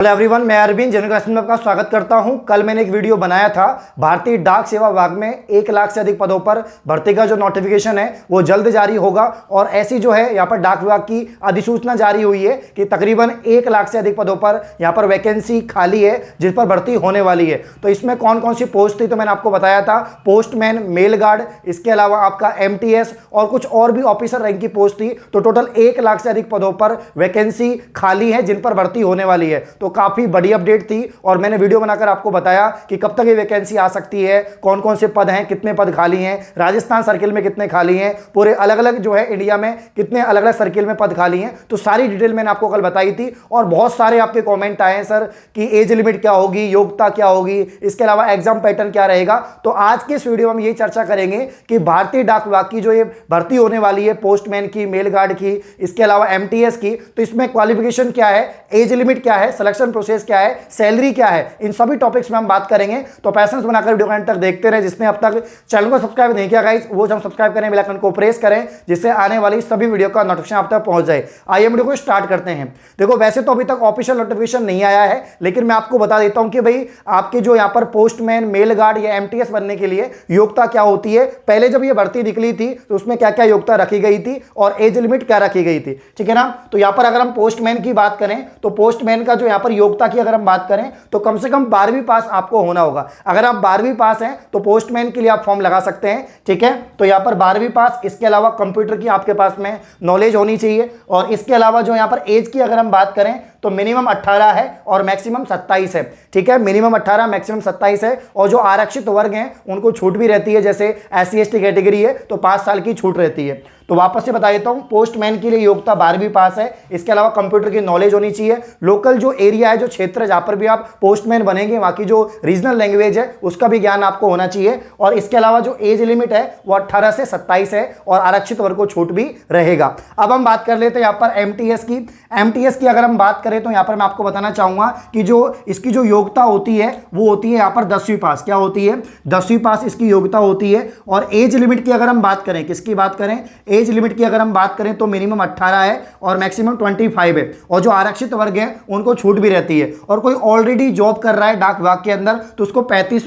Hello everyone, मैं Arvind general class में आपका स्वागत करता हूं। कल मैंने एक वीडियो बनाया था भारतीय डाक सेवा विभाग में 1 लाख से अधिक पदों पर भर्ती का जो नोटिफिकेशन है वो जल्द जारी होगा। और ऐसी जो है यहाँ पर डाक विभाग की अधिसूचना जारी हुई है कि तकरीबन 1 लाख से अधिक पदों पर यहाँ पर वैकेंसी खाली है जिस पर भर्ती होने वाली है। तो इसमें कौन कौन सी पोस्ट थी तो मैंने आपको बताया था, पोस्टमैन, मेल गार्ड, इसके अलावा आपका MTS और कुछ और भी ऑफिसर रैंक की पोस्ट थी। तो टोटल 1 लाख से अधिक पदों पर वैकेंसी खाली है जिन पर भर्ती होने वाली है। तो काफी बड़ी अपडेट थी और मैंने वीडियो बनाकर आपको बताया कि कब तक ये वैकेंसी आ सकती है, कौन कौन से पद हैं, कितने पद खाली हैं, राजस्थान सर्किल में कितने खाली हैं, पूरे अलग अलग जो है इंडिया में कितने अलग अलग सर्किल में पद खाली हैं। तो सारी डिटेल मैंने आपको कल बताई थी और बहुत सारे आपके कमेंट आए हैं सर कि एज लिमिट क्या होगी, योग्यता क्या होगी, इसके अलावा एग्जाम पैटर्न क्या रहेगा। तो आज के इस वीडियो में हम यही चर्चा करेंगे कि भारतीय डाक विभाग की जो ये भर्ती होने वाली है, पोस्टमैन की, मेल गार्ड की, इसके अलावा MTS की, तो इसमें क्वालिफिकेशन क्या है, एज लिमिट क्या है, सिलेक्शन प्रोसेस क्या है, सैलरी क्या है, इन सभी टॉपिक्स में हम बात करेंगे। तो पैशंस बनाकर वीडियो अंत तक देखते रहे। जिसने अब तक चैनल को सब्सक्राइब नहीं किया गाइस, वो जब सब्सक्राइब करें, बेल आइकन को प्रेस करें जिससे आने वाली सभी वीडियो का नोटिफिकेशन आप तक पहुंच जाए। आइए वीडियो को स्टार्ट करते हैं। देखो, वैसे तो अभी तक ऑफिशियल नोटिफिकेशन नहीं आया है, लेकिन मैं आपको बता देता हूं कि भाई आपके जो यहां पर पोस्टमैन, मेल गार्ड या MTS बनने के लिए योग्यता क्या होती है। पहले जब ये भर्ती निकली थी तो उसमें क्या क्या योग्यता रखी गई थी और एज लिमिट क्या रखी गई थी, ठीक है ना। तो यहां पर अगर हम पोस्टमैन की बात करें तो पोस्टमैन का जो यहां पर योग्यता की अगर हम बात करें तो कम से कम 12वीं पास आपको होना होगा। अगर आप 12वीं पास हैं तो पोस्टमैन के लिए आप फॉर्म लगा सकते हैं, ठीक है। तो यहां पर 12वीं पास, इसके अलावा कंप्यूटर की आपके पास में नॉलेज होनी चाहिए। और इसके अलावा जो यहां पर एज की अगर हम बात करें तो मिनिमम 18 है और मैक्सिमम 27 है, ठीक है। मिनिमम 18, मैक्सिमम 27 है। और जो आरक्षित वर्ग हैं उनको छूट भी रहती है, जैसे SC ST कैटेगरी है तो 5 साल की छूट रहती है। तो वापस से बता देता हूं, पोस्टमैन के लिए योग्यता 12वीं पास है। इसके अलावा कंप्यूटर की नॉलेज होनी चाहिए। लोकल जो एरिया है, जो क्षेत्र है जहां पर भी आप पोस्टमैन बनेंगे, वहां की जो रीजनल लैंग्वेज है उसका भी ज्ञान आपको होना चाहिए। और इसके अलावा जो एज लिमिट है वो 18 से 27 है और आरक्षित वर्ग को छूट भी रहेगा। अब हम बात कर लेते हैं यहाँ पर MTS की अगर हम बात करें तो यहाँ पर मैं आपको बताना चाहूंगा कि जो इसकी जो योग्यता होती है वो होती है यहाँ पर 10वीं पास। क्या होती है? 10वीं पास इसकी योग्यता होती है। और एज लिमिट की अगर हम बात करें, किसकी बात करें, एज लिमिट की अगर हम बात करें तो मिनिमम 18 है और मैक्सिमम 25 है। और जो आरक्षित वर्ग है उनको छूट भी रहती है। और कोई ऑलरेडी जॉब कर रहा है डाक विभाग के अंदर तो उसको 35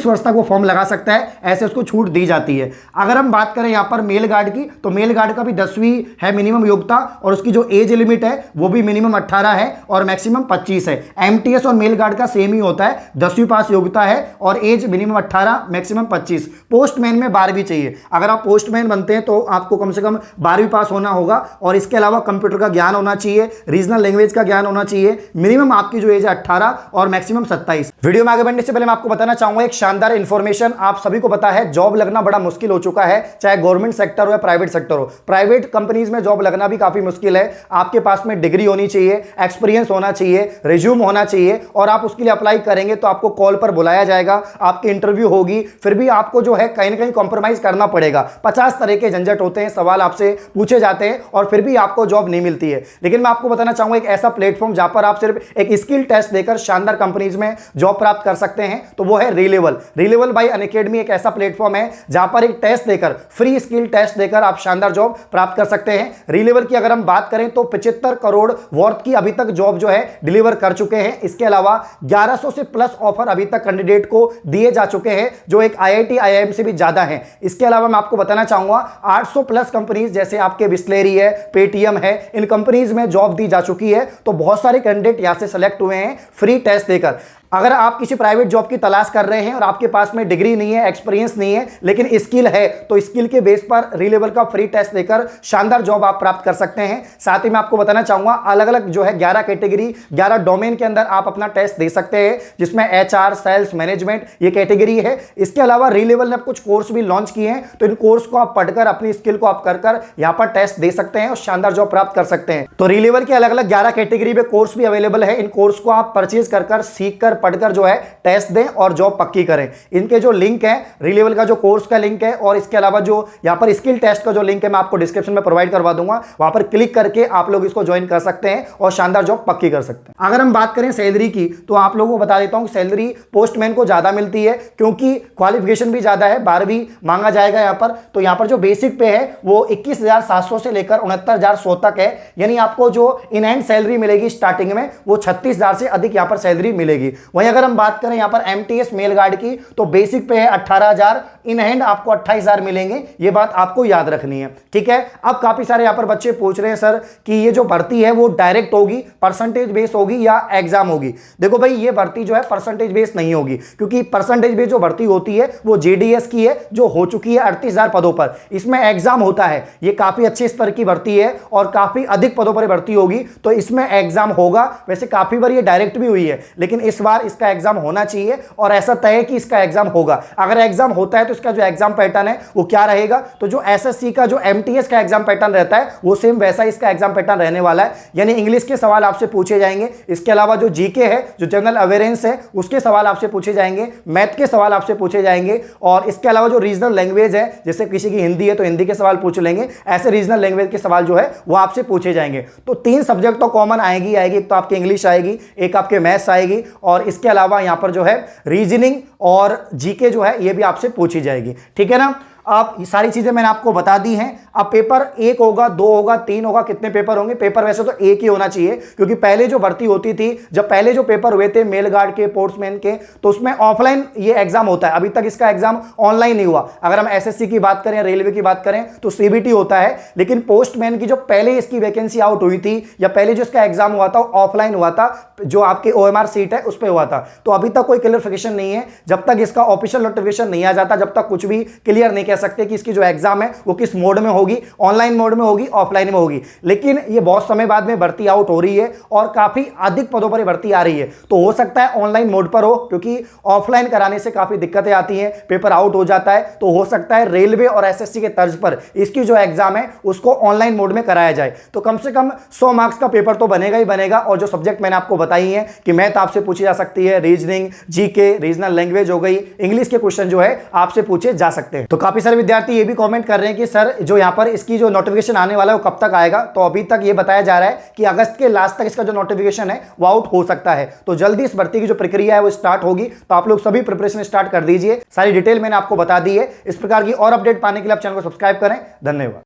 वर्ष तक वो फॉर्म लगा सकता है, ऐसे उसको छूट दी जाती है। अगर हम बात करें यहाँ पर मेल गार्ड की तो मेल गार्ड का भी 10वीं है मिनिमम योग्यता और उसकी जो एज लिमिट है वो भी मिनिमम 18 है और मैक्सिमम 25 है। MTS और मेल गार्ड का सेम ही होता है, 10वीं पास योग्यता है और एज मिनिमम 18, मैक्सिमम 25। पोस्टमैन में 12वीं चाहिए। अगर आप पोस्टमैन बनते हैं तो आपको कम से कम 12वीं पास होना होगा और इसके अलावा कंप्यूटर का ज्ञान होना चाहिए, रीजनल लैंग्वेज का ज्ञान होना चाहिए। मिनिमम आपकी जो एज है 18 और मैक्सिमम 27। वीडियो में आगे बढ़ने से पहले मैं आपको बताना चाहूंगा एक शानदार इंफॉर्मेशन। आप सभी को पता है जॉब लगना बड़ा मुश्किल हो चुका है, चाहे गवर्नमेंट सेक्टर हो या प्राइवेट सेक्टर हो। प्राइवेट कंपनीज में जॉब लगना भी काफी मुश्किल है। आपके पास में डिग्री होनी चाहिए, एक्सपीरियंस होना चाहिए, रिज्यूम होना चाहिए और आप उसके लिए अप्लाई करेंगे तो आपको कॉल पर बुलाया जाएगा, आपकी इंटरव्यू होगी, फिर भी आपको जो है कहीं ना कहीं कॉम्प्रोमाइज करना पड़ेगा। 50 तरह के झंझट होते हैं, सवाल आपसे पूछे जाते हैं और फिर भी आपको जॉब नहीं मिलती है। लेकिन मैं आपको बताना चाहूंगा एक ऐसा प्लेटफॉर्म जहां पर आप सिर्फ एक स्किल टेस्ट देकर शानदार कंपनीज में जॉब प्राप्त कर सकते हैं, तो वो है रिलेवल बाय अनअकैडमी। एक ऐसा प्लेटफॉर्म है जहां पर एक टेस्ट देकर, फ्री स्किल टेस्ट देकर आप शानदार जॉब प्राप्त कर सकते हैं। रिलेवल की अगर हम बात करें तो 75 करोड़ वर्थ की अभी तक जॉब जो है डिलीवर कर चुके हैं। इसके अलावा 1100 से प्लस ऑफर अभी तक कैंडिडेट को दिए जा चुके हैं, जो एक IIT IIM से भी ज्यादा है। इसके अलावा मैं आपको बताना चाहूंगा 800 प्लस कंपनीज जैसे आपके बिस्लेरी है, पेटीएम है, इन कंपनीज में जॉब दी जा चुकी है। तो बहुत सारे कैंडिडेट यहां से सेलेक्ट हुए हैं फ्री टेस्ट देकर। अगर आप किसी प्राइवेट जॉब की तलाश कर रहे हैं और आपके पास में डिग्री नहीं है, एक्सपीरियंस नहीं है, लेकिन स्किल है, तो स्किल के बेस पर रिलेवल का फ्री टेस्ट देकर शानदार जॉब आप प्राप्त कर सकते हैं। साथ ही मैं आपको बताना चाहूंगा अलग अलग जो है 11 कैटेगरी, 11 डोमेन के अंदर आप अपना टेस्ट दे सकते हैं, जिसमें HR, सेल्स, मैनेजमेंट ये कैटेगरी है। इसके अलावा रिलेवल ने कुछ कोर्स भी लॉन्च किए हैं, तो इन कोर्स को आप पढ़कर अपनी स्किल को आप कर यहां पर टेस्ट दे सकते हैं और शानदार जॉब प्राप्त कर सकते हैं। तो रिलेवल के अलग अलग 11 कैटेगरी में कोर्स भी अवेलेबल है। इन कोर्स को आप परचेज कर सीख कर पढ़कर जो है टेस्ट दें और जॉब पक्की करें। इनके जो लिंक है, री-लेवल का जो कोर्स का लिंक है और इसके अलावा जो यहाँ पर स्किल टेस्ट का जो लिंक है मैं आपको डिस्क्रिप्शन में प्रोवाइड करवा दूंगा, वहां पर क्लिक करके आप लोग इसको ज्वाइन कर सकते हैं और शानदार जॉब पक्की कर सकते हैं। अगर हम बात करें सैलरी की तो आप लोगों को बता देता हूं सैलरी पोस्टमैन को ज्यादा मिलती है क्योंकि क्वालिफिकेशन भी ज्यादा है, 12वीं मांगा जाएगा यहाँ पर। तो यहाँ पर जो बेसिक पे है वो 21,700 से लेकर 69,100 तक है, यानी आपको जो इन हैंड सैलरी मिलेगी स्टार्टिंग में वो 36,000 से अधिक यहाँ पर सैलरी मिलेगी। वहीं अगर हम बात करें यहाँ पर एमटीएस मेल गार्ड की तो बेसिक पे है 18,000, इन हैंड आपको 28,000 मिलेंगे, ये बात आपको याद रखनी है, ठीक है। अब काफी सारे यहाँ पर बच्चे पूछ रहे हैं सर कि ये जो भर्ती है वो डायरेक्ट होगी, परसेंटेज बेस होगी या एग्जाम होगी। देखो भाई ये भर्ती जो है परसेंटेज बेस नहीं होगी, क्योंकि परसेंटेज बेस जो भर्ती होती है वो जेडीएस की है जो हो चुकी है 38,000 पदों पर, इसमें एग्जाम होता है। ये काफी अच्छे स्तर की भर्ती है और काफी अधिक पदों पर भर्ती होगी तो इसमें एग्जाम होगा। वैसे काफी बार ये डायरेक्ट भी हुई है लेकिन इस बार इसका एग्जाम होना चाहिए और ऐसा तय है कि इसका एग्जाम होगा। अगर एग्जाम होता है तो इसका जो एग्जाम पैटर्न है वो क्या रहेगा, तो जो एसएससी का जो एमटीएस का एग्जाम पैटर्न रहता है वो सेम वैसा इसका एग्जाम पैटर्न रहने वाला है, यानी इंग्लिश के सवाल आपसे पूछे जाएंगे, इसके अलावा जो जीके है, जो जनरल अवेयरेंस है उसके सवाल आपसे पूछे जाएंगे, मैथ के सवाल आपसे पूछे जाएंगे और इसके अलावा जो रीजनल लैंग्वेज है, जैसे किसी की हिंदी है तो हिंदी के सवाल पूछ लेंगे, ऐसे रीजनल लैंग्वेज के सवाल जो है वो आपसे पूछे जाएंगे। तो 3 सब्जेक्ट तो कॉमन आएगी, एक तो आपकी इंग्लिश आएगी, एक आपके मैथ्स आएगी और इसके अलावा यहां पर जो है रीजनिंग और जीके जो है ये भी आपसे पूछी जाएगी, ठीक है ना। आप ये सारी चीजें मैंने आपको बता दी हैं। अब पेपर 1 होगा, 2 होगा, 3 होगा, कितने पेपर होंगे? पेपर वैसे तो एक ही होना चाहिए क्योंकि पहले जो भर्ती होती थी, जब पहले जो पेपर हुए थे मेल गार्ड के, पोस्टमैन के, तो उसमें ऑफलाइन ये एग्जाम होता है। अभी तक इसका एग्जाम ऑनलाइन नहीं हुआ। अगर हम एसएससी की बात करें, रेलवे की बात करें तो सीबीटी होता है, लेकिन पोस्टमैन की जो पहले इसकी वैकेंसी आउट हुई थी या पहले जो इसका एग्जाम हुआ था ऑफलाइन हुआ था, जो आपके ओएमआर सीट है उस पर हुआ था। तो अभी तक कोई क्लियरिफिकेशन नहीं है, जब तक इसका ऑफिशियल नोटिफिकेशन नहीं आ जाता, जब तक कुछ भी क्लियर नहीं कह सकते कि इसकी जो एग्जाम है वो किस मोड में होगी, ऑनलाइन मोड में होगी, ऑफलाइन में होगी। लेकिन ये बहुत समय बाद में भर्ती आउट हो रही है और काफी अधिक पदों पर भर्ती आ रही है, तो हो सकता है ऑनलाइन मोड पर हो, क्योंकि ऑफलाइन कराने से काफी दिक्कतें आती हैं, पेपर आउट हो जाता है। तो हो सकता है रेलवे और एसएससी के तर्ज पर इसकी जो एग्जाम है उसको ऑनलाइन मोड में कराया जाए, तो कम से कम 100 मार्क्स का पेपर तो बनेगा ही बनेगा। और जो सब्जेक्ट मैंने आपको बताई है कि मैथ आपसे पूछी जा सकती है, रीजनिंग, जीके, रीजनल लैंग्वेज हो गई, इंग्लिश के क्वेश्चन जो है आपसे पूछे जा सकते हैं। तो काफी सारे विद्यार्थी ये भी कमेंट कर रहे हैं कि सर जो यहाँ पर इसकी जो नोटिफिकेशन आने वाला है वो कब तक आएगा, तो अभी तक ये बताया जा रहा है कि अगस्त के लास्ट तक इसका जो नोटिफिकेशन है वो आउट हो सकता है। तो जल्दी इस भर्ती की जो प्रक्रिया है वो स्टार्ट होगी, तो आप लोग सभी प्रिपरेशन स्टार्ट कर दीजिए। सारी डिटेल मैंने आपको बता दी है। इस प्रकार की और अपडेट पाने के लिए आप चैनल को सब्सक्राइब करें। धन्यवाद।